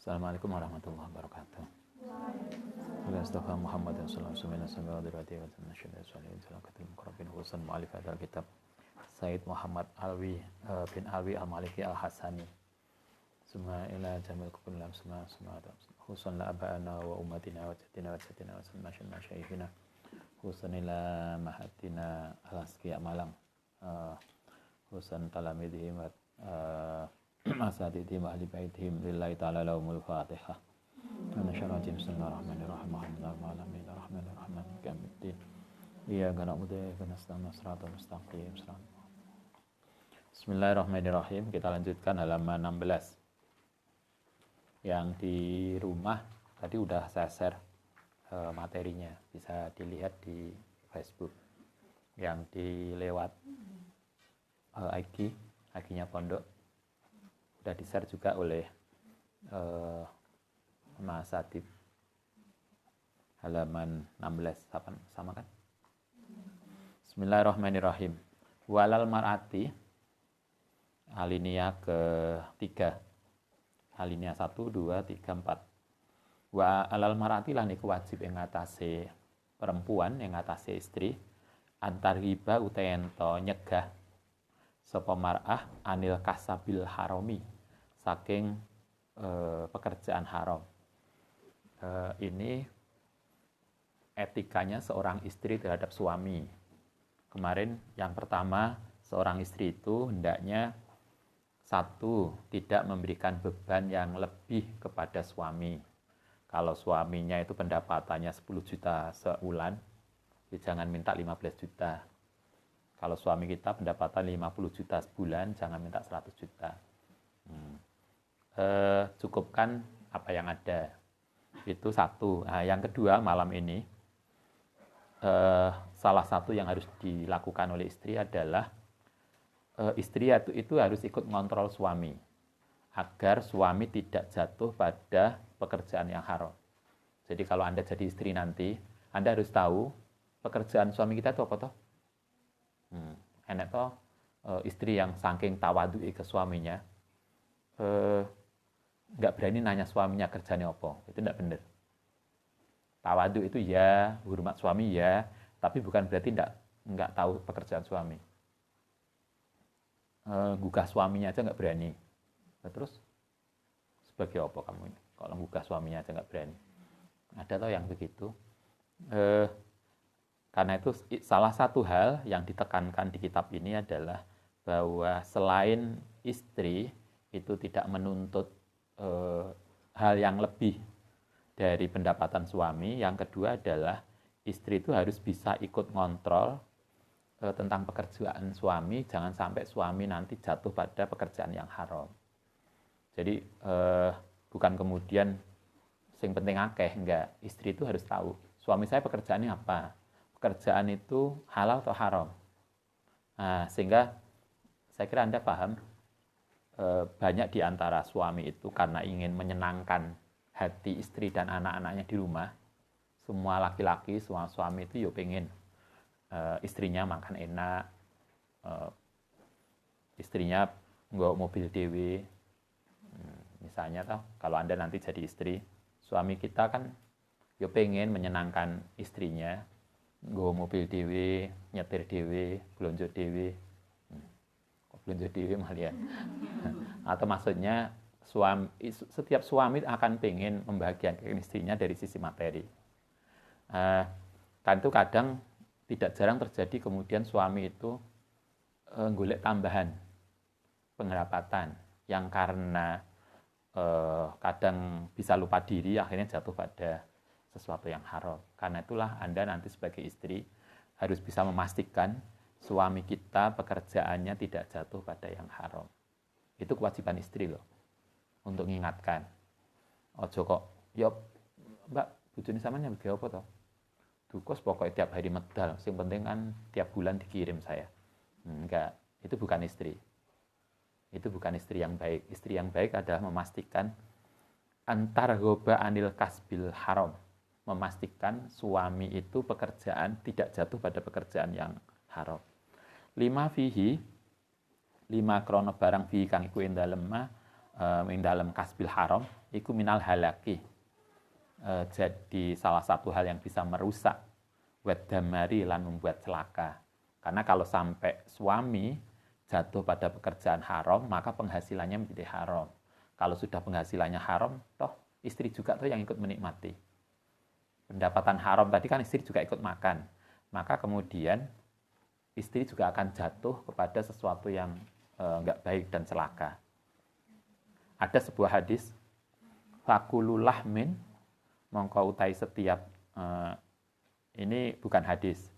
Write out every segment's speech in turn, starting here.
Assalamualaikum warahmatullahi wabarakatuh. Mustafa Muhammad sallallahu alaihi wasallam mu'allif hadzal kitab Said Muhammad Alwi bin Alwi Al-Maliki Al-Hasani. Suma ila jamil kullam suma husan la abana wa ummatina wa jaddina wa jaddina wa sunnah masyayikhina husan ila mahatina al-asqi amalang husan talamidihim wa asatidhim ahli baitihim lillahi ta'ala lahumul fatihah. Bismillahirrahmanirrahim. Bismillahirrahmanirrahim. Alhamdulillahirrahmanirrahim. Kamiddin. Iyyaka na'budu wa iyyaka nasta'in. Shiratal mustaqim. Bismillahirrahmanirrahim. Kita lanjutkan halaman 16. Yang di rumah tadi udah saya share materinya, bisa dilihat di Facebook. Yang di lewat IG-nya Pondok udah di-share juga oleh Mas Adib. Halaman 16 sama kan? Bismillahirrahmanirrahim. Walal mar'ati alinea ke-3. Alinea 1 2 3 4. Wa alal mar'ati lan iku wajib ing ngatasé perempuan, ing ngatasé istri antar riba utaento nyegah sapa mar'ah anil kasabil harami saking pekerjaan haram. Ini etikanya seorang istri terhadap suami. Kemarin yang pertama, seorang istri itu hendaknya satu, tidak memberikan beban yang lebih kepada suami. Kalau suaminya itu pendapatannya 10 juta sebulan, ya jangan minta 15 juta. Kalau suami kita pendapatan 50 juta sebulan, jangan minta 100 juta. Cukupkan apa yang ada. Itu satu. Nah, yang kedua, malam ini salah satu yang harus dilakukan oleh istri adalah istri itu harus ikut ngontrol suami agar suami tidak jatuh pada pekerjaan yang haram. Jadi kalau Anda jadi istri nanti, Anda harus tahu pekerjaan suami kita itu apa toh? Enak toh istri yang saking tawadhu'i ke suaminya, nggak berani nanya suaminya kerjanya apa. Itu nggak benar. Tawadhu itu ya, hormat suami ya, tapi bukan berarti nggak tahu pekerjaan suami. Gugah suaminya aja nggak berani. Nah, terus sebagai apa kamu ini? Kalau gugah suaminya aja nggak berani. Ada tau yang begitu. Karena itu salah satu hal yang ditekankan di kitab ini adalah bahwa selain istri itu tidak menuntut hal yang lebih dari pendapatan suami. Yang kedua adalah istri itu harus bisa ikut ngontrol tentang pekerjaan suami, jangan sampai suami nanti jatuh pada pekerjaan yang haram. Jadi bukan kemudian sing penting akeh, enggak. Istri itu harus tahu, suami saya pekerjaannya apa? Pekerjaan itu halal atau haram? Nah, sehingga saya kira Anda paham, banyak di antara suami itu karena ingin menyenangkan hati istri dan anak-anaknya di rumah. Semua laki-laki, semua suami itu yo pengen istrinya makan enak, istrinya nggawa mobil dewe. Misalnya toh, kalau Anda nanti jadi istri, suami kita kan yo pengen menyenangkan istrinya, nggawa mobil dewe, nyetir dewe, blonjo dewe. Belanja diri malah ya. Atau maksudnya setiap suami akan pengen membahagiakan istrinya dari sisi materi. Kan itu kadang tidak jarang terjadi kemudian suami itu golek tambahan pendapatan yang karena kadang bisa lupa diri akhirnya jatuh pada sesuatu yang haram. Karena itulah Anda nanti sebagai istri harus bisa memastikan suami kita pekerjaannya tidak jatuh pada yang haram. Itu kewajiban istri loh, untuk mengingatkan. Ojo kok, ya mbak, bujuni samanya begitu apa toh? Dukos pokoknya tiap hari medal, yang penting kan tiap bulan dikirim saya. Enggak, itu bukan istri. Itu bukan istri yang baik. Istri yang baik adalah memastikan antar ghoba anil kasbil haram. Memastikan suami itu pekerjaan tidak jatuh pada pekerjaan yang haram. 5 fihi 5 krono barang fihi kang iku ing dalem ing dalam kasbil haram iku minal halaki. Jadi salah satu hal yang bisa merusak wedamari lan membuat celaka. Karena kalau sampai suami jatuh pada pekerjaan haram, maka penghasilannya menjadi haram. Kalau sudah penghasilannya haram, toh istri juga tuh yang ikut menikmati. Pendapatan haram tadi kan istri juga ikut makan. Maka kemudian istri juga akan jatuh kepada sesuatu yang enggak baik dan celaka. Ada sebuah hadis, fakulul lahmin, mongko utai setiap, ini bukan hadis.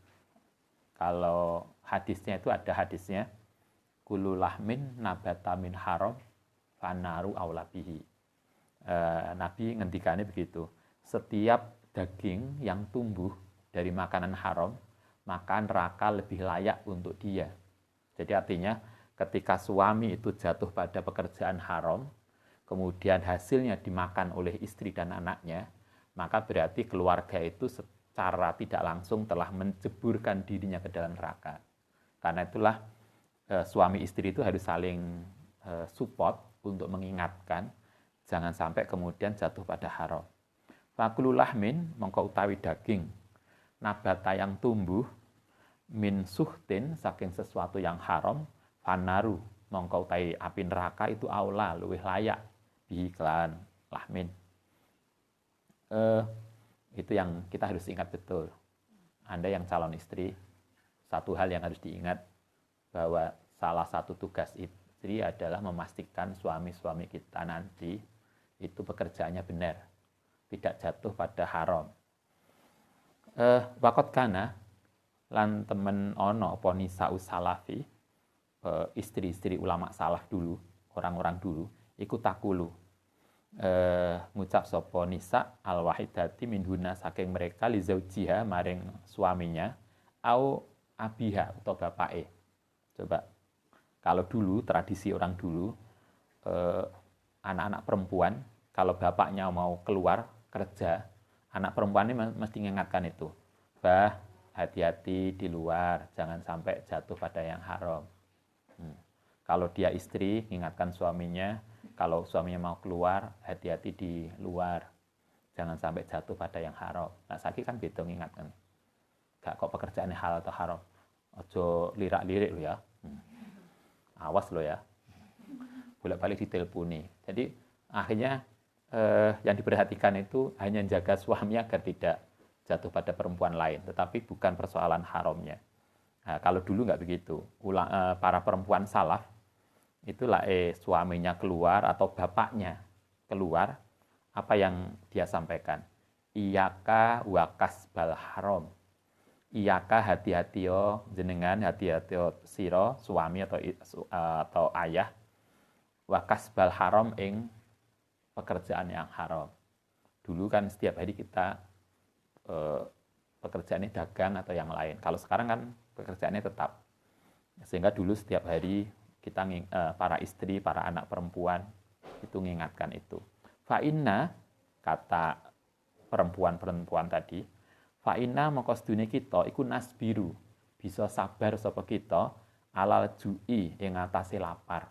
Kalau hadisnya itu ada hadisnya, kulul lahmin nabata min haram, fanaru aulabihi. Nabi ngendikannya begitu, setiap daging yang tumbuh dari makanan haram, maka neraka lebih layak untuk dia. Jadi artinya ketika suami itu jatuh pada pekerjaan haram, kemudian hasilnya dimakan oleh istri dan anaknya, maka berarti keluarga itu secara tidak langsung telah menjeburkan dirinya ke dalam neraka. Karena itulah suami istri itu harus saling support untuk mengingatkan, jangan sampai kemudian jatuh pada haram. Fakulul lahmin, mongko utawi daging, nabata yang tumbuh, min suhtin, saking sesuatu yang haram, fanaru, mongko utawi api neraka itu aula, luwih layak, bihiklan, lahmin. Itu yang kita harus ingat betul. Anda yang calon istri, satu hal yang harus diingat, bahwa salah satu tugas istri adalah memastikan suami-suami kita nanti itu pekerjaannya benar, tidak jatuh pada haram. Wakot kana lan temen ono apa nisa'us salafi, istri-istri ulama salaf dulu, orang-orang dulu, iku takulu, ngucap sapa nisa al wahidati minhuna saking mereka li zaujiha maring suaminya au abiha atau bapake. Coba kalau dulu tradisi orang dulu, anak-anak perempuan kalau bapaknya mau keluar kerja, anak perempuan ini mesti mengingatkan itu, bah hati-hati di luar, jangan sampai jatuh pada yang haram. Kalau dia istri, ingatkan suaminya, kalau suaminya mau keluar, hati-hati di luar, jangan sampai jatuh pada yang haram. Nah, saiki kan beda ngingatkan. Gak kok pekerjaannya halal atau haram. Ojo lirak-lirik lo ya. Awas lo ya. Bolak-balik diteleponi. Jadi akhirnya yang diperhatikan itu hanya jaga suami agar tidak jatuh pada perempuan lain, tetapi bukan persoalan haramnya. Nah, kalau dulu nggak begitu. Para perempuan salaf itulah suaminya keluar atau bapaknya keluar, apa yang dia sampaikan? Iyaka wakas bal haram. Iyaka hati-hati yo jenengan, hati-hati yo siro suami atau ayah, wakas bal haram ing pekerjaan yang haram. Dulu kan setiap hari kita pekerjaannya dagang atau yang lain. Kalau sekarang kan pekerjaannya tetap. Sehingga dulu setiap hari kita para istri, para anak perempuan itu mengingatkan itu. Fa'inna, kata perempuan-perempuan tadi, fa'inna mongko sedune kita iku nasbiru, bisa sabar sapa kita alal ju'i ing atase lapar.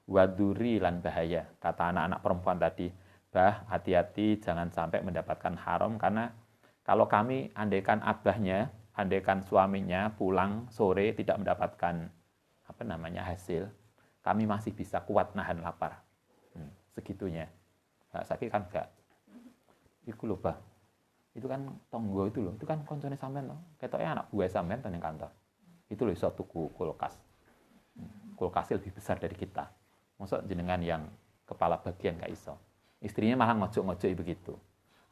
Waduri lan bahaya. Kata anak-anak perempuan tadi, bah hati-hati jangan sampai mendapatkan haram, karena kalau kami andaikan abahnya, andaikan suaminya pulang sore tidak mendapatkan hasil, kami masih bisa kuat nahan lapar. Segitunya. Nah, sakit kan enggak. Iku lho, Bah. Itu kan tonggo itu loh, itu kan koncone sampean loh. Ketoknya anak buah sampean tening kantor. Itu loh iso tuku kulkas. Kulkasnya lebih besar dari kita. Maksud jenengan yang kepala bagian gak iso. Istrinya malah ngojok-ngojok begitu.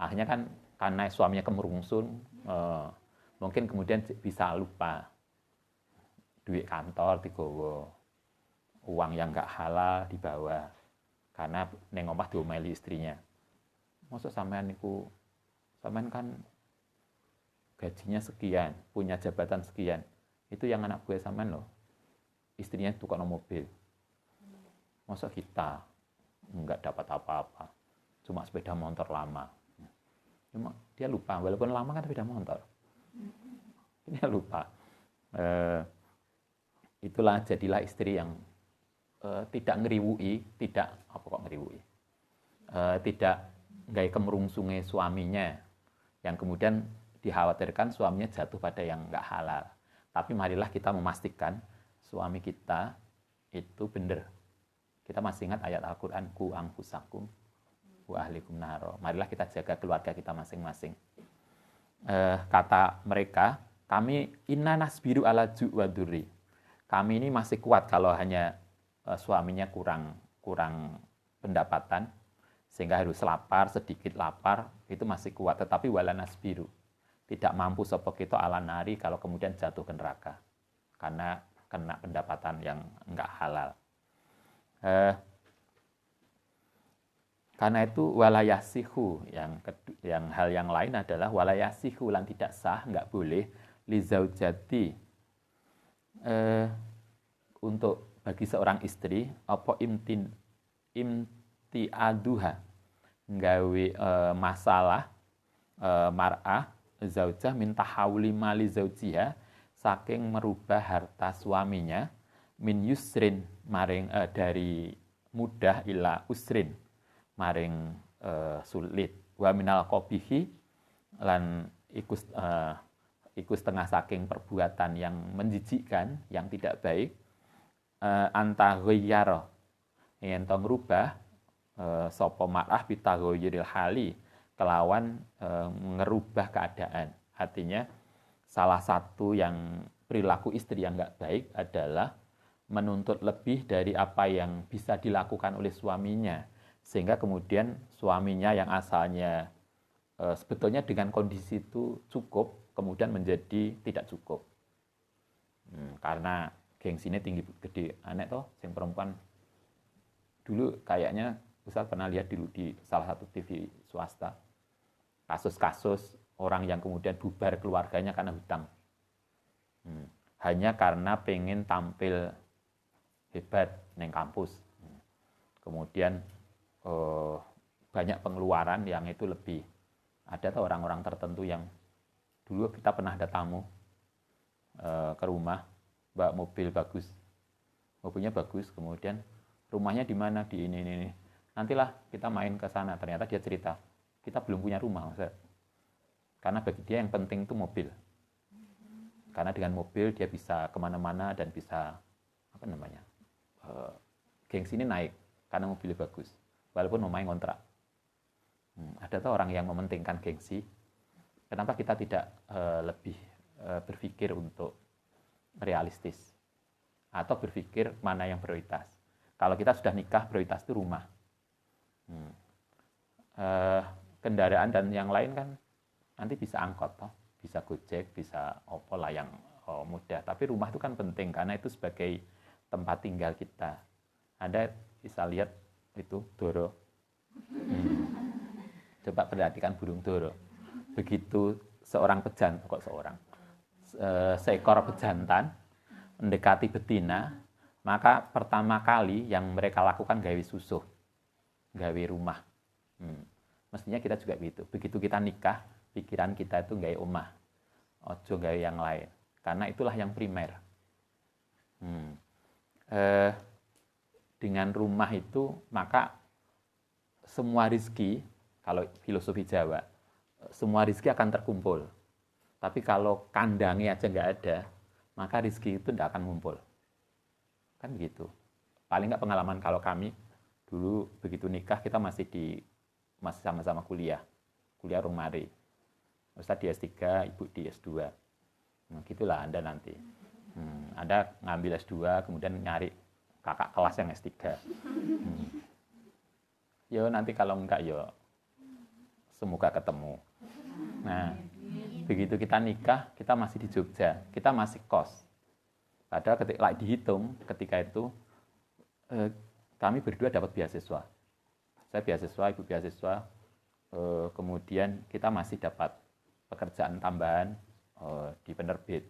Akhirnya kan karena suaminya kemerungsun, mungkin kemudian bisa lupa duit kantor digowo, uang yang gak halal dibawa, karena neng omah diomeli istrinya. Maksud sampean kan gajinya sekian, punya jabatan sekian, itu yang anak gue sampean loh, istrinya tukang mobil. Masa kita nggak dapat apa-apa, cuma sepeda motor lama. Cuma dia lupa, walaupun lama kan sepeda motor. Dia lupa. Itulah jadilah istri yang tidak ngeriwui, tidak tidak nggak kemerungsunge suaminya, yang kemudian dikhawatirkan suaminya jatuh pada yang nggak halal. Tapi marilah kita memastikan suami kita itu benar. Kita masih ingat ayat Al-Quran, ku anfusakum wa ahlikum naro. Marilah kita jaga keluarga kita masing-masing. Kata mereka, kami inna nasbiru ala ju' wa durri. Kami ini masih kuat kalau hanya suaminya kurang pendapatan, sehingga harus lapar, sedikit lapar, itu masih kuat. Tetapi wala nasbiru, tidak mampu sapa kita ala nari kalau kemudian jatuh ke neraka. Karena kena pendapatan yang enggak halal. Karena itu walayasihu, yang hal yang lain adalah walayasihu lan tidak sah, enggak boleh li zaujati, untuk bagi seorang istri apa imtiaduha, nggawe masalah mar'ah zaujah minta hauli mali zaujiha, saking merubah harta suaminya min yusrin maring dari mudah ila usrin maring sulit, wa minal qabihi lan iku setengah saking perbuatan yang menjijikkan, yang tidak baik, anta ghayyara yen to ngrubah sapa mar'ah bitaghayyuril hali, kelawan ngerubah keadaan. Artinya salah satu yang perilaku istri yang enggak baik adalah menuntut lebih dari apa yang bisa dilakukan oleh suaminya, sehingga kemudian suaminya yang asalnya sebetulnya dengan kondisi itu cukup, kemudian menjadi tidak cukup. Karena gengsinya tinggi gede, aneh toh, yang perempuan dulu kayaknya Ustaz pernah lihat dulu di salah satu TV swasta, kasus-kasus orang yang kemudian bubar keluarganya karena hutang. Hanya karena pengen tampil hebat neng kampus. Kemudian banyak pengeluaran yang itu lebih. Ada tuh orang-orang tertentu yang dulu kita pernah ada tamu ke rumah, bawa mobil bagus, mobilnya bagus, kemudian rumahnya di mana, di ini. Nantilah kita main ke sana. Ternyata dia cerita, kita belum punya rumah, Ustaz. Karena bagi dia yang penting itu mobil. Karena dengan mobil dia bisa kemana-mana dan bisa gengsi ini naik karena mobilnya bagus, walaupun memain kontrak. Ada tuh orang yang mementingkan gengsi. Kenapa kita tidak lebih berpikir untuk realistis atau berpikir mana yang prioritas? Kalau kita sudah nikah, prioritas itu rumah. Kendaraan dan yang lain kan nanti bisa angkot toh, bisa Gojek, bisa opo lah yang mudah. Tapi rumah itu kan penting karena itu sebagai tempat tinggal kita. Anda bisa lihat itu doro. Coba perhatikan burung doro. Begitu seekor pejantan mendekati betina, maka pertama kali yang mereka lakukan gawe susuh, gawe rumah. Mestinya kita juga gitu. Begitu kita nikah, pikiran kita itu gawe omah, ojo gawe yang lain. Karena itulah yang primer. Dengan rumah itu, maka semua rizki, kalau filosofi Jawa, semua rizki akan terkumpul. Tapi kalau kandangnya aja nggak ada, maka rizki itu tidak akan ngumpul. Kan begitu. Paling nggak pengalaman kalau kami, dulu begitu nikah, kita masih sama-sama kuliah Rumari. Ustaz di S3, Ibu di S2. Gitulah Anda nanti. Anda ngambil S2, kemudian nyari kakak kelas yang S3. Yo nanti kalau enggak, yo semoga ketemu. Nah, begitu kita nikah, kita masih di Jogja, kita masih kos. Padahal ketika dihitung, ketika itu kami berdua dapat beasiswa. Saya beasiswa, Ibu beasiswa, kemudian kita masih dapat pekerjaan tambahan di penerbit,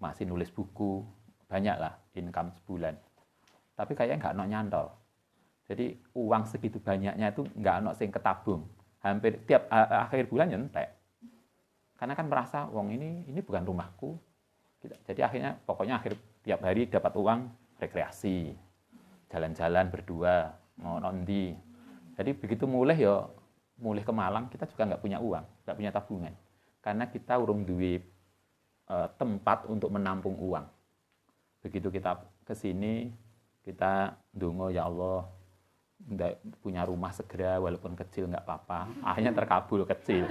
masih nulis buku, banyaklah income sebulan. Tapi kayaknya nggak ono nyantol. Jadi uang segitu banyaknya itu nggak ono sing ketabung. Hampir tiap akhir bulan nyentek. Karena kan merasa uang ini bukan rumahku. Jadi akhirnya pokoknya tiap hari dapat uang rekreasi, jalan-jalan berdua, mau nondi. Jadi begitu mulai ya mulai ke Malang kita juga nggak punya uang, nggak punya tabungan. Karena kita urung duwe tempat untuk menampung uang. Begitu kita ke sini, kita ndonga ya Allah, punya rumah segera walaupun kecil nggak apa-apa. Akhirnya terkabul kecil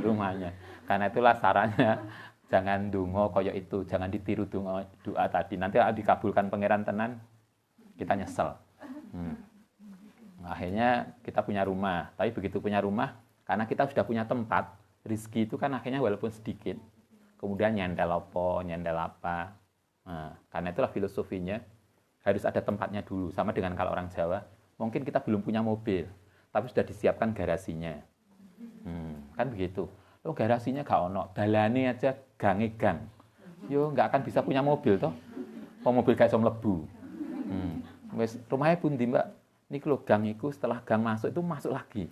rumahnya. Karena itulah sarannya jangan ndonga kaya itu, jangan ditiru doa tadi. Nanti dikabulkan pangeran tenan, kita nyesel. Akhirnya kita punya rumah, tapi begitu punya rumah, karena kita sudah punya tempat, rezeki itu kan akhirnya walaupun sedikit, kemudian nyendel apa. Nah, karena itulah filosofinya, harus ada tempatnya dulu, sama dengan kalau orang Jawa, mungkin kita belum punya mobil, tapi sudah disiapkan garasinya. Kan begitu. Lo garasinya gak ono, dalane aja gang. Yo nggak akan bisa punya mobil toh. Mobil gak bisa mlebu. Wes rumahnya pundi, Mbak? Niki lho gang itu setelah gang masuk itu masuk lagi.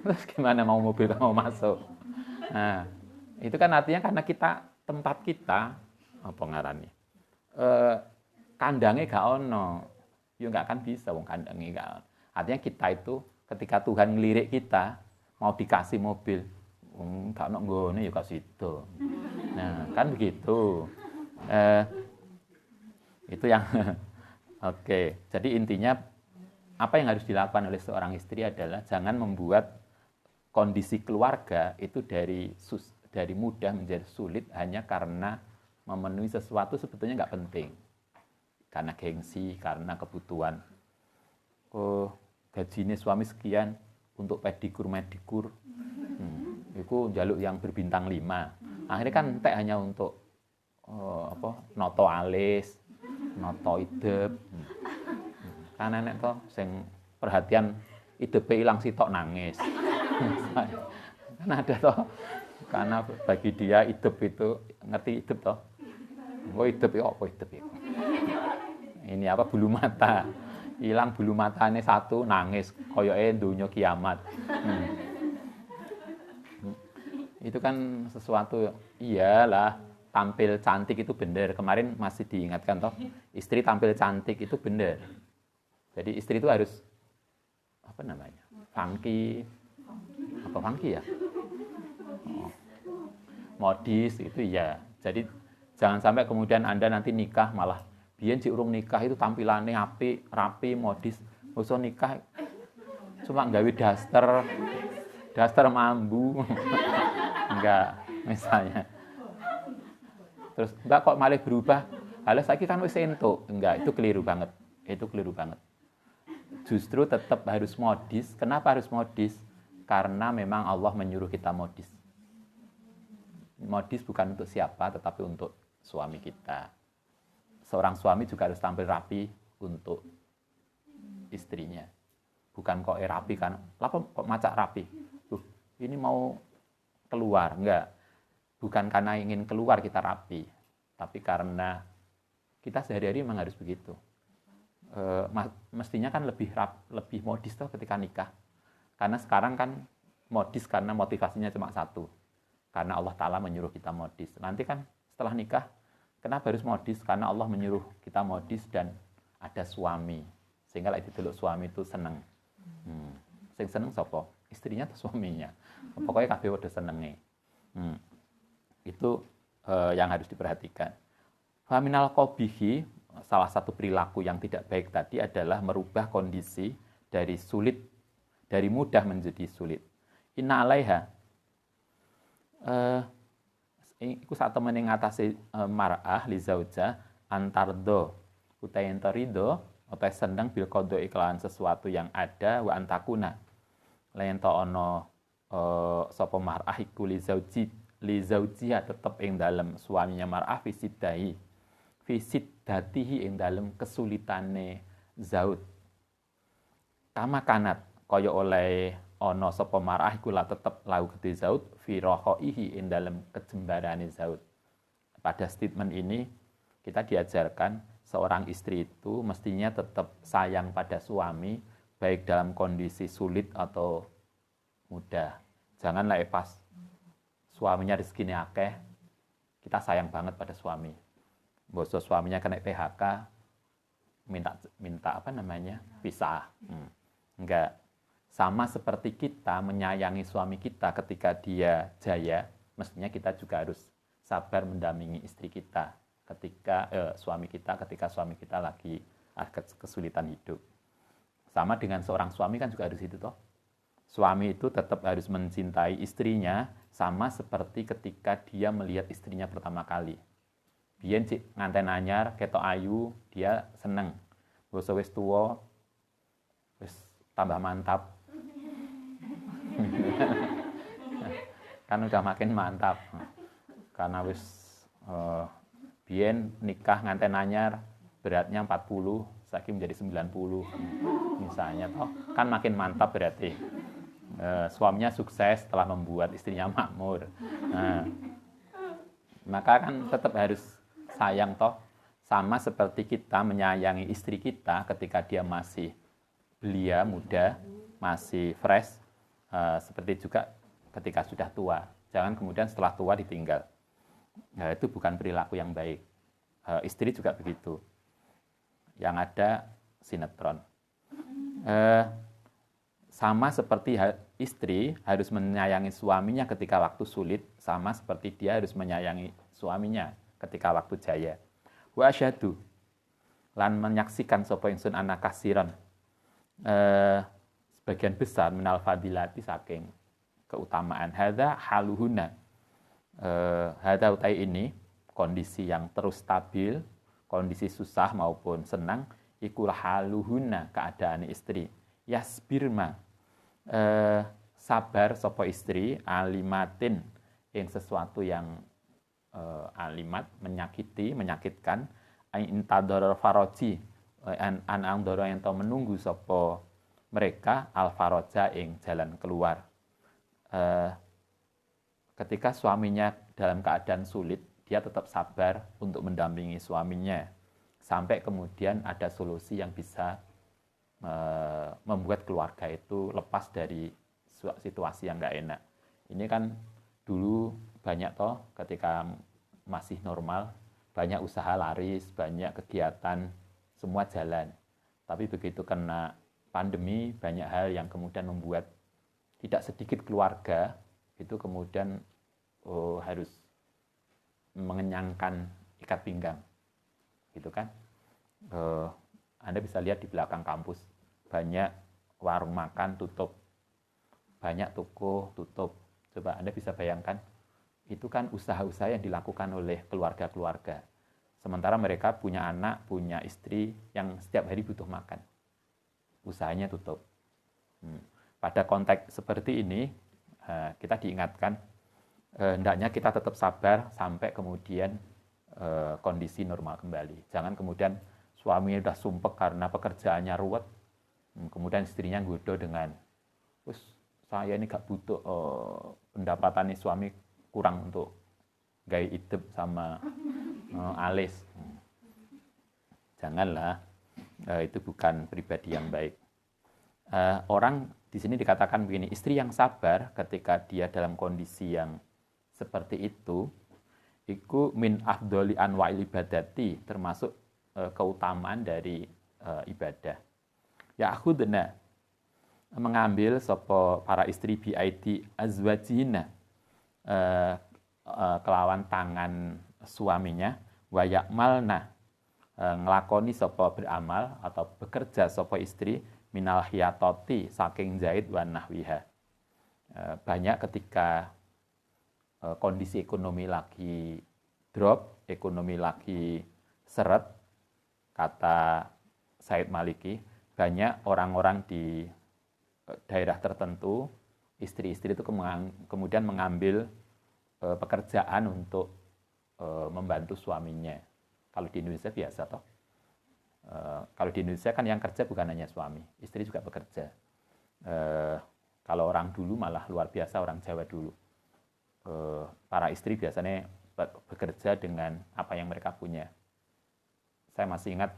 Terus gimana mau mobil mau masuk? Nah, itu kan artinya karena tempat kita apa ngarani? Kandangnya gak ono. Ya nggak akan bisa wong kandangnya gak ono. Artinya kita itu ketika Tuhan ngelirik kita mau dikasih mobil, gak ono nggone ya kasih itu. Nah, kan begitu. Itu yang oke. Jadi intinya apa yang harus dilakukan oleh seorang istri adalah jangan membuat kondisi keluarga itu dari mudah menjadi sulit hanya karena memenuhi sesuatu sebetulnya nggak penting. Karena gengsi, karena kebutuhan. Gajinya suami sekian untuk medikur. Itu jaluk yang berbintang 5. Akhirnya kan entek hanya untuk noto alis, noto idep. Karena nek to sing perhatian hidupe ilang sitok nangis. Karena ada toh, karena bagi dia hidup itu ngerti hidup toh. Hidup ya apa hidup ya? Ini apa bulu mata. Hilang bulu matanya satu nangis koyoke donya kiamat. Itu kan sesuatu iyalah tampil cantik itu benar. Kemarin masih diingatkan toh, istri tampil cantik itu benar. Jadi istri itu harus apa namanya? Funky ya? Modis itu ya. Jadi jangan sampai kemudian Anda nanti nikah malah biyen si urung nikah itu tampilannya apik, rapi, modis. Usah nikah cuma nggawe daster mambu. Enggak, misalnya. Terus enggak kok malah berubah. Halah saiki kan wis entuk. Enggak, itu keliru banget. Justru tetap harus modis. Kenapa harus modis? Karena memang Allah menyuruh kita modis. Modis bukan untuk siapa, tetapi untuk suami kita. Seorang suami juga harus tampil rapi untuk istrinya. Bukan kok rapi kan? Kok macak rapi? Ini mau keluar, enggak. Bukan karena ingin keluar kita rapi, tapi karena kita sehari-hari memang harus begitu. Mestinya kan lebih modis toh ketika nikah. Karena sekarang kan modis karena motivasinya cuma satu. Karena Allah Ta'ala menyuruh kita modis. Nanti kan setelah nikah, kenapa harus modis? Karena Allah menyuruh kita modis dan ada suami. Sehingga itu dulu suami itu seneng. Sing seneng sapa? Istrinya atau suaminya? Pokoknya kabeh padha senenge. Itu yang harus diperhatikan. Faminal qabihi, salah satu perilaku yang tidak baik tadi adalah merubah kondisi dari mudah menjadi sulit. Inna alaiha iku sak temene ngatasi mar'ah li zauja antardo utai entarido utai seneng bil qada iklan sesuatu yang ada wa antakuna lain to ana sapa mar'ah iku li zaujiha tetep ing dalem suaminya mar'ah fisidatihi ing dalem kesulitane zaud kama kanat kaya oleh ana sapa mar'ah iku la tetep lau gede zaud fi rohaihi ing dalem kejembarane zaud. Pada statement ini kita diajarkan seorang istri itu mestinya tetap sayang pada suami baik dalam kondisi sulit atau mudah. Janganlah pas suaminya rezekinya akeh kita sayang banget pada suami. Bosok suaminya kena PHK minta pisah. Enggak. Sama seperti kita menyayangi suami kita ketika dia jaya, mestinya kita juga harus sabar mendampingi istri kita ketika suami kita lagi kesulitan hidup. Sama dengan seorang suami kan juga harus itu toh. Suami itu tetap harus mencintai istrinya sama seperti ketika dia melihat istrinya pertama kali. Biyen cik nganten anyar, ketok ayu, dia seneng. Basa wis tuwa, wis tambah mantap. Kan udah makin mantap. Karena wis biyen nikah nganten anyar, beratnya 40, saiki menjadi 90. Misalnya toh, kan makin mantap berarti. Suaminya sukses setelah membuat istrinya makmur. Nah, maka kan tetap harus sayang toh, sama seperti kita menyayangi istri kita ketika dia masih belia, muda, masih fresh, seperti juga ketika sudah tua. Jangan kemudian setelah tua ditinggal. Nah, itu bukan perilaku yang baik. Istri juga begitu. Yang ada sinetron. Sama seperti istri harus menyayangi suaminya ketika waktu sulit, sama seperti dia harus menyayangi suaminya ketika waktu jaya. Wa asyhadu lan menyaksikan sapa ingsun ana kasiran sebagian besar minal fadilati saking keutamaan. Hadza haluhuna. Hadza utai ini kondisi yang terus stabil, kondisi susah maupun senang, iku haluhuna keadaan istri. Yasbirma sabar sapa istri alimatin yang sesuatu yang alimat menyakitkan intador faroji an doro yang tau menunggu sapa mereka al faroja ing jalan keluar. Ketika suaminya dalam keadaan sulit, dia tetap sabar untuk mendampingi suaminya sampai kemudian ada solusi yang bisa membuat keluarga itu lepas dari situasi yang nggak enak. Ini kan dulu banyak toh ketika masih normal, banyak usaha laris, banyak kegiatan, semua jalan. Tapi begitu kena pandemi, banyak hal yang kemudian membuat tidak sedikit keluarga itu kemudian harus mengenyangkan ikat pinggang, gitu kan? Anda bisa lihat di belakang kampus banyak warung makan tutup, banyak toko tutup. Coba Anda bisa bayangkan, itu kan usaha-usaha yang dilakukan oleh keluarga-keluarga. Sementara mereka punya anak, punya istri yang setiap hari butuh makan. Usahanya tutup. Pada konteks seperti ini, kita diingatkan, hendaknya kita tetap sabar sampai kemudian kondisi normal kembali. Jangan kemudian suaminya sudah sumpek karena pekerjaannya ruwet, kemudian istrinya godo dengan, saya ini gak butuh pendapatannya suami kurang untuk gaya hidup sama alis. Janganlah, itu bukan pribadi yang baik. Orang di sini dikatakan begini, istri yang sabar ketika dia dalam kondisi yang seperti itu, iku min afdoli anwa'il ibadati, termasuk keutamaan dari ibadah. Ya'khudna mengambil sapa para istri biaidi azwajina kelawan tangan suaminya, wa ya'malna nglakoni sapa beramal atau bekerja sapa istri minal hiyatoti saking jahit wa nahwiha. Banyak ketika kondisi ekonomi lagi drop, ekonomi lagi seret, kata Said Maliki, banyak orang-orang di daerah tertentu, istri-istri itu kemudian mengambil pekerjaan untuk membantu suaminya. Kalau di Indonesia biasa toh. Kalau di Indonesia kan yang kerja bukan hanya suami, istri juga bekerja. Kalau orang dulu malah luar biasa, orang Jawa dulu. Para istri biasanya bekerja dengan apa yang mereka punya. Saya masih ingat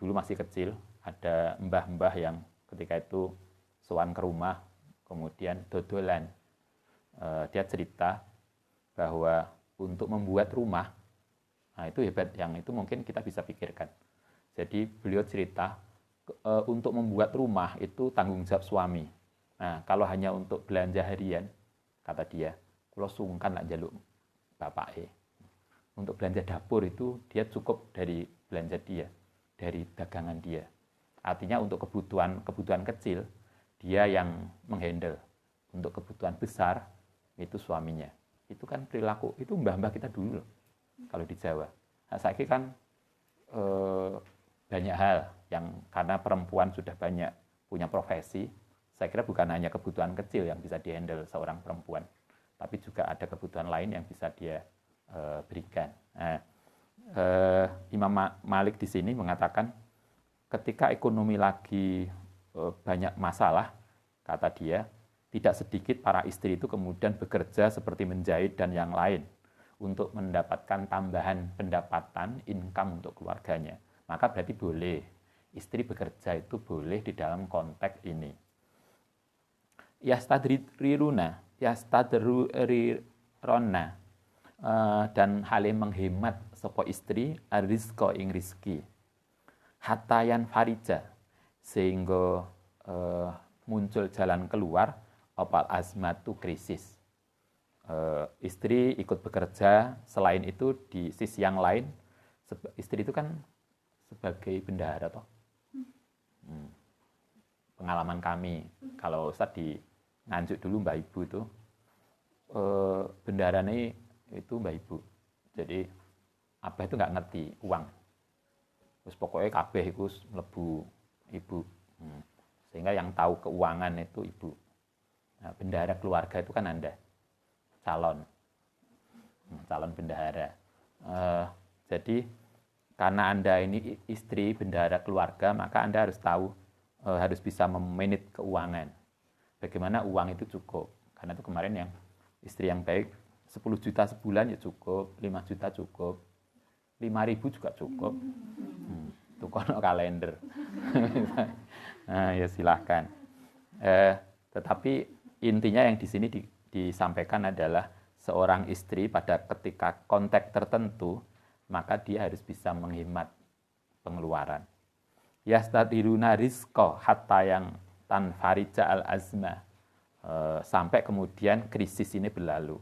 dulu masih kecil, ada mbah-mbah yang ketika itu sowan ke rumah, kemudian dodolan. Dia cerita bahwa untuk membuat rumah, nah itu hebat, yang itu mungkin kita bisa pikirkan. Jadi beliau cerita untuk membuat rumah itu tanggung jawab suami. Nah, kalau hanya untuk belanja harian, kata dia, kalau sungkan lah jaluk bapak. Untuk belanja dapur itu dia cukup dari belanja dia, dari dagangan dia. Artinya untuk kebutuhan kecil, dia yang menghandle. Untuk kebutuhan besar, itu suaminya. Itu kan perilaku, itu mbah-mbah kita dulu loh, kalau di Jawa. Nah, saya kira kan banyak hal yang karena perempuan sudah banyak punya profesi, saya kira bukan hanya kebutuhan kecil yang bisa dihandle seorang perempuan, tapi juga ada kebutuhan lain yang bisa dia berikan. Nah, Imam Malik di sini mengatakan ketika ekonomi lagi banyak masalah, kata dia, tidak sedikit para istri itu kemudian bekerja seperti menjahit dan yang lain untuk mendapatkan tambahan pendapatan, income untuk keluarganya. Maka berarti boleh, istri bekerja itu boleh di dalam konteks ini. Yastadriruna, yastadrirona, dan hale menghemat sapa istri arizqa ing rizki. Hatayan farija, sehingga muncul jalan keluar opal azmatu krisis. Istri ikut bekerja, selain itu di sisi yang lain, istri itu kan sebagai bendahara toh. Pengalaman kami, kalau Ustadz di Nganjuk dulu Mbak Ibu itu, bendaharanya itu Mbak Ibu. Jadi Abah itu nggak ngerti uang. Terus pokoknya kabeh itu mlebu Ibu. Sehingga yang tahu keuangan itu Ibu. Nah, bendahara keluarga itu kan Anda, calon bendahara. Jadi karena Anda ini istri bendahara keluarga, maka Anda harus tahu, harus bisa memanage keuangan. Bagaimana uang itu cukup. Karena itu kemarin yang istri yang baik, 10 juta sebulan ya cukup, 5 juta cukup, 5.000 juga cukup. Itu kono kalender. Nah, ya silahkan. Tetapi intinya yang di sini disampaikan adalah seorang istri pada ketika konteks tertentu, maka dia harus bisa menghemat pengeluaran. Yastadiruna rizqa hatta yang tanfarija al-azma, sampai kemudian krisis ini berlalu.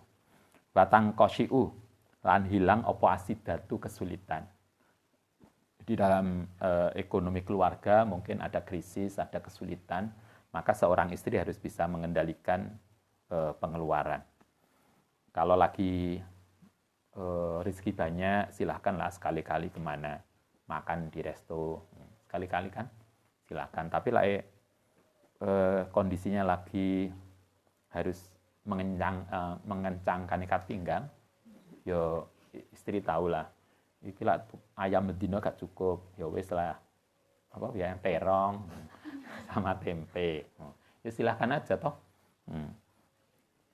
Batang kosyi'u, lan hilang opo asidatu kesulitan. Di dalam ekonomi keluarga mungkin ada krisis, ada kesulitan, maka seorang istri harus bisa mengendalikan pengeluaran. Kalau lagi rezeki banyak, silahkanlah sekali-kali kemana, makan di resto, sekali-kali kan, silahkan. Tapi lah kondisinya lagi harus mengencangkan ikat pinggang, yo istri tahulah, iki lah ayam bedino gak cukup, ya wis lah, apa ya, terong sama tempe, ya silahkan aja toh.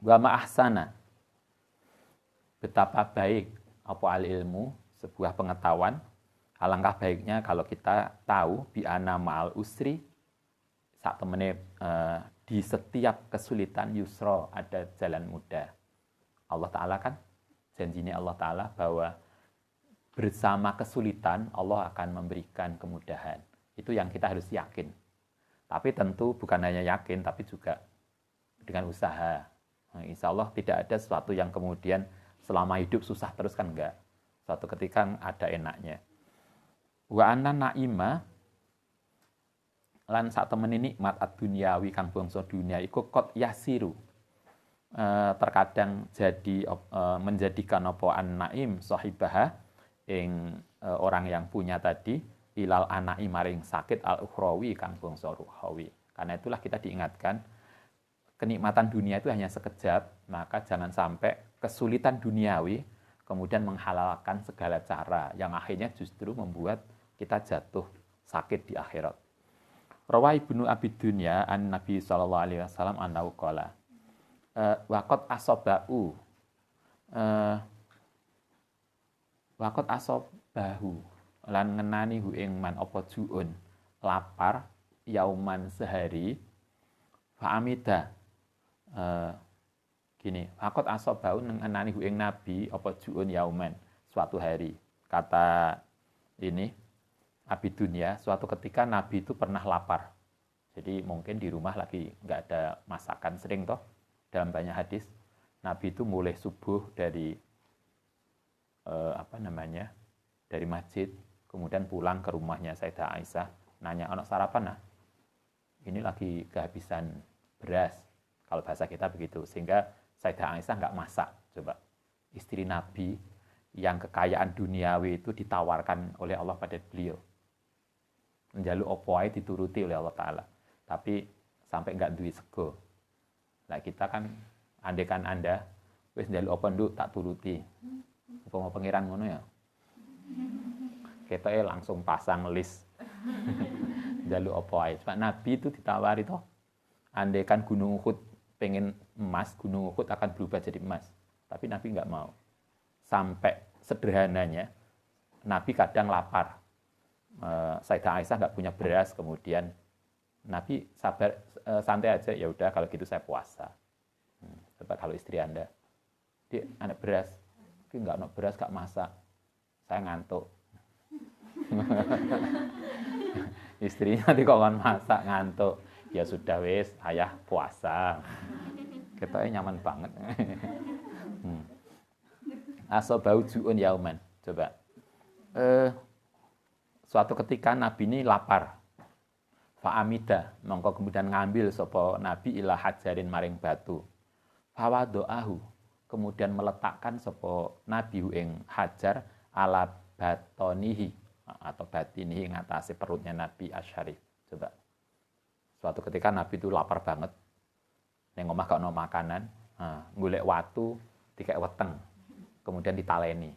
Wa ma'ahsana, betapa baik apa al ilmu, sebuah pengetahuan. Alangkah baiknya kalau kita tahu bi'ana ma'al usri, saat temene di setiap kesulitan yusra ada jalan mudah. Allah Ta'ala kan, janjinya Allah Ta'ala bahwa bersama kesulitan Allah akan memberikan kemudahan. Itu yang kita harus yakin. Tapi tentu bukan hanya yakin, tapi juga dengan usaha. Nah, insya Allah tidak ada sesuatu yang kemudian selama hidup susah terus, kan enggak. Suatu ketika ada enaknya. Wa anna na'ima, lan sak temeni nikmat ad-dunyawi kang bangsa dunia iku qad yasiru, terkadang jadi menjadikan apa an-naim sahibaha ing orang yang punya tadi ilal anai maring sakit al-ukhrawi kang bangsa ruhawi. Karena itulah kita diingatkan kenikmatan dunia itu hanya sekejap, maka jangan sampai kesulitan duniawi kemudian menghalalkan segala cara yang akhirnya justru membuat kita jatuh sakit di akhirat. Rawai Ibnu Abi Dunya an Nabi sallallahu alaihi wasallam annahu qala waqad asabahu waqad asabahu lan ngenani hu ing man apa juun lapar yauman sehari fa amida gini waqad asabahu ngenani hu ing nabi apa juun yauman suatu hari. Kata ini Abi dunia, suatu ketika Nabi itu pernah lapar. Jadi mungkin di rumah lagi nggak ada masakan, sering toh dalam banyak hadis Nabi itu mulai subuh dari dari masjid, kemudian pulang ke rumahnya Sayyidah Aisyah, nanya, anak sarapan nah? Ini lagi kehabisan beras, kalau bahasa kita begitu, sehingga Sayyidah Aisyah nggak masak. Coba, istri Nabi yang kekayaan duniawi itu ditawarkan oleh Allah pada beliau, njaluk opo ae dituruti oleh Allah Ta'ala, tapi sampai nggak duit sego. Nah kita kan, andekan Anda wis njaluk opo nduk tak turuti, apa mau pangeran ngono ya, kita langsung pasang list njaluk opo ae. Nabi itu ditawari toh, andekan Gunung Uhud pengen emas, Gunung Uhud akan berubah jadi emas, tapi Nabi nggak mau. Sampai sederhananya Nabi kadang lapar, Sayyidah Aisyah nggak punya beras, kemudian Nabi sabar, santai aja, ya udah kalau gitu saya puasa. Coba kalau istri Anda, dia anak beras, tapi nggak anak beras, nggak masak, saya ngantuk. Istrinya nanti kok masak ngantuk, ya sudah wes, ayah puasa. Ketoknya nyaman banget. Asobau ju'un yauman. Coba. Suatu ketika Nabi ini lapar. Fa'amida, mongko kemudian ngambil sapa Nabi ila hajarin maring batu. Fawado'ahu, kemudian meletakkan sapa Nabi ing hajar ala batonihi atau batinihi ngatasi perutnya Nabi Asyarif. Coba. Suatu ketika Nabi itu lapar banget. Ning omah gak ono makanan, golek watu dikek weteng. Kemudian ditaleni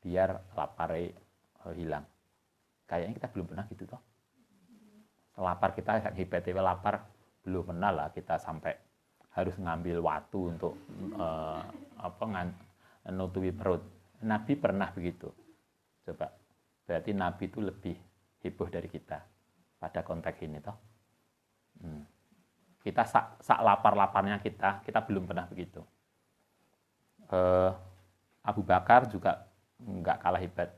biar lapare hilang. Kayaknya kita belum pernah gitu toh. Lapar kita hebat lapar belum pernah lah kita sampai harus ngambil watu untuk nutupi perut. Nabi pernah begitu. Coba, berarti Nabi itu lebih heboh dari kita pada konteks ini toh. Kita sak lapar-laparnya kita belum pernah begitu. Abu Bakar juga nggak kalah hebat.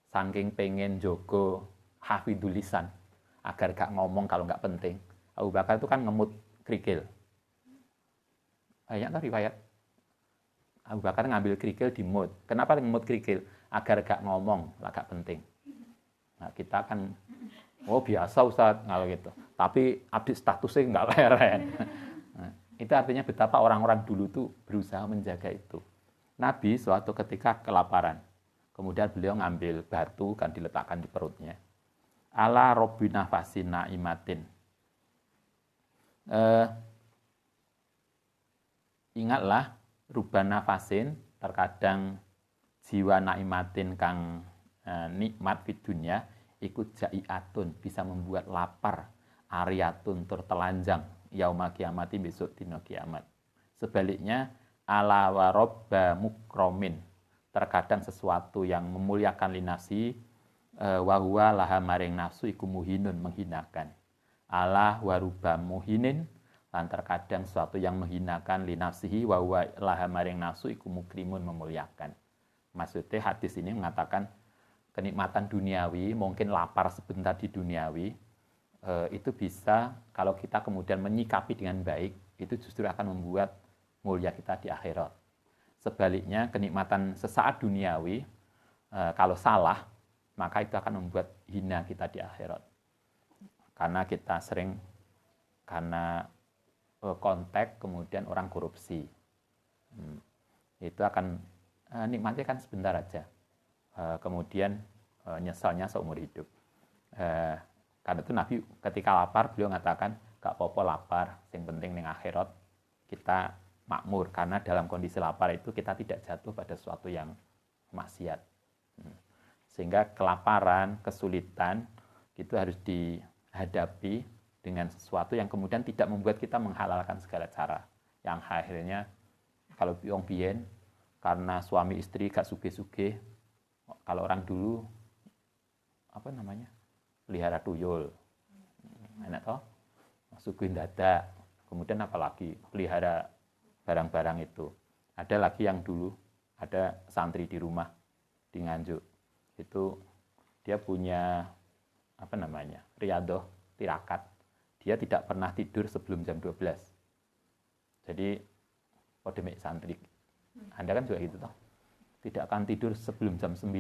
Saking pengen jogo hafidul lisan agar gak ngomong kalau nggak penting. Abu Bakar itu kan ngemut kerikil. Banyak tuh riwayat. Abu Bakar ngambil kerikil di mut. Kenapa ngemut kerikil? Agar gak ngomong, lah gak penting. Nah, kita kan, oh biasa Ustaz, kalau gitu. Tapi update statusnya nggak leren. Nah, itu artinya betapa orang-orang dulu tuh berusaha menjaga itu. Nabi suatu ketika kelaparan. Kemudian beliau ngambil batu kan diletakkan di perutnya. Ala robbina fasina imatin. Ingatlah rubana fasin, terkadang jiwa naimatin kang nikmat di dunia ikut jaiatun, bisa membuat lapar, ariatun tur telanjang yaumul kiamati, besok dina kiamat. Sebaliknya ala warobba mukromin, terkadang sesuatu yang memuliakan linafsi wahuwa laha maring nafsu iku muhinun, menghinakan. Ala waruba muhinin, dan terkadang sesuatu yang menghinakan linafsihi wahuwa laha maring nafsu iku mukrimun, memuliakan. Maksudnya hadis ini mengatakan kenikmatan duniawi, mungkin lapar sebentar di duniawi, itu bisa kalau kita kemudian menyikapi dengan baik, itu justru akan membuat mulia kita di akhirat. Sebaliknya kenikmatan sesaat duniawi, kalau salah, maka itu akan membuat hina kita di akhirat. Karena kita sering, karena kontak kemudian orang korupsi. Itu akan, nikmatnya kan sebentar aja. Kemudian nyesalnya seumur hidup. Karena itu Nabi ketika lapar, beliau mengatakan, gak apa-apa lapar, yang penting ning akhirat kita makmur, karena dalam kondisi lapar itu kita tidak jatuh pada sesuatu yang maksiat. Sehingga kelaparan, kesulitan itu harus dihadapi dengan sesuatu yang kemudian tidak membuat kita menghalalkan segala cara. Yang akhirnya kalau biong bien, karena suami istri gak sugih-sugih, kalau orang dulu pelihara tuyul, enak toh, sugih dadak, kemudian apalagi pelihara barang-barang itu. Ada lagi yang dulu, ada santri di rumah di Nganjuk, itu dia punya riyadhah, tirakat, dia tidak pernah tidur sebelum jam 12. Jadi podemik santri. Anda kan juga gitu toh. Tidak akan tidur sebelum jam 9.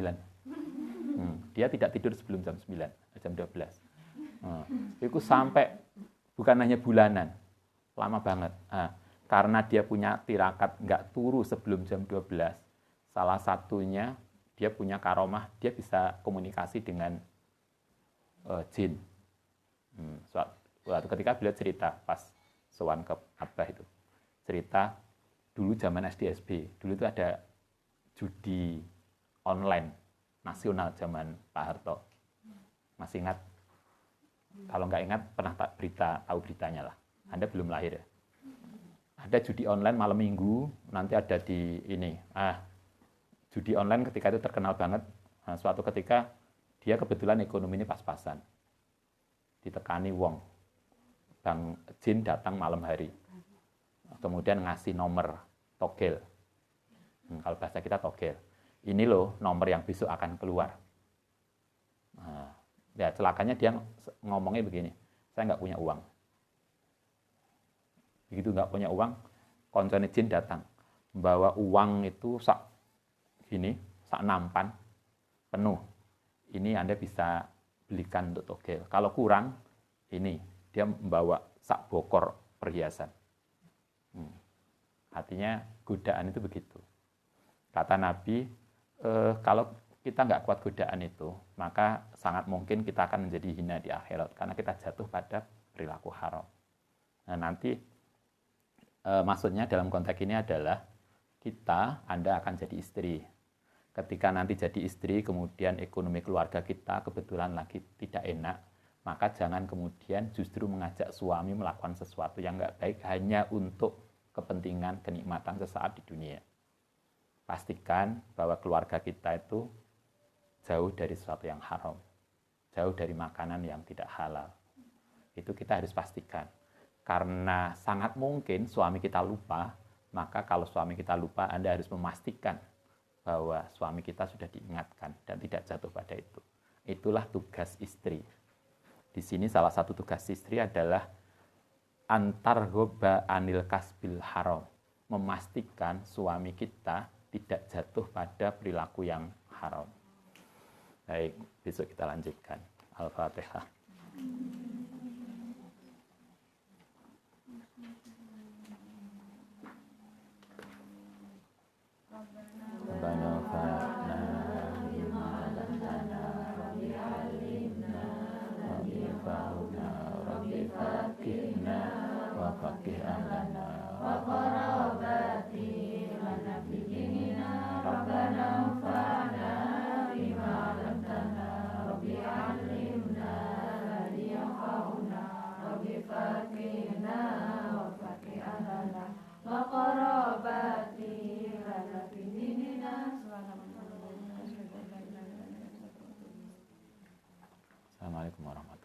Dia tidak tidur sebelum jam 9, jam 12. Itu sampai bukan hanya bulanan, lama banget. Karena dia punya tirakat nggak turu sebelum jam 12, salah satunya dia punya karomah, dia bisa komunikasi dengan jin. Suatu ketika beliau cerita pas sowan ke Abah itu, cerita dulu zaman SD/SB, dulu itu ada judi online nasional zaman Pak Harto. Masih ingat? Kalau nggak ingat, pernah tahu beritanya lah. Anda belum lahir ya. Ada judi online malam minggu, nanti ada di ini. Judi online ketika itu terkenal banget. Suatu ketika dia kebetulan ekonomi ini pas-pasan. Ditekani wong. Bang jin datang malam hari. Kemudian ngasih nomor togel. Kalau bahasa kita togel. Ini loh nomor yang besok akan keluar. Ya celakanya dia ngomongnya begini, saya nggak punya uang. Begitu nggak punya uang, koncone jin datang, membawa uang itu sak nampan penuh. Ini Anda bisa belikan untuk togel. Kalau kurang, ini dia membawa sak bokor perhiasan. Artinya godaan itu begitu. Kata Nabi, kalau kita nggak kuat godaan itu, maka sangat mungkin kita akan menjadi hina di akhirat karena kita jatuh pada perilaku haram. Nah, nanti maksudnya dalam konteks ini adalah Anda akan jadi istri. Ketika nanti jadi istri, kemudian ekonomi keluarga kita kebetulan lagi tidak enak, maka jangan kemudian justru mengajak suami melakukan sesuatu yang nggak baik hanya untuk kepentingan kenikmatan sesaat di dunia. Pastikan bahwa keluarga kita itu jauh dari sesuatu yang haram, jauh dari makanan yang tidak halal. Itu kita harus pastikan. Karena sangat mungkin suami kita lupa, maka kalau suami kita lupa, Anda harus memastikan bahwa suami kita sudah diingatkan dan tidak jatuh pada itu. Itulah tugas istri. Di sini salah satu tugas istri adalah antarghoba anil kasbil haram. Memastikan suami kita tidak jatuh pada perilaku yang haram. Baik, besok kita lanjutkan. Al-Fatihah. Assalamualaikum warahmatullahi wabarakatuh.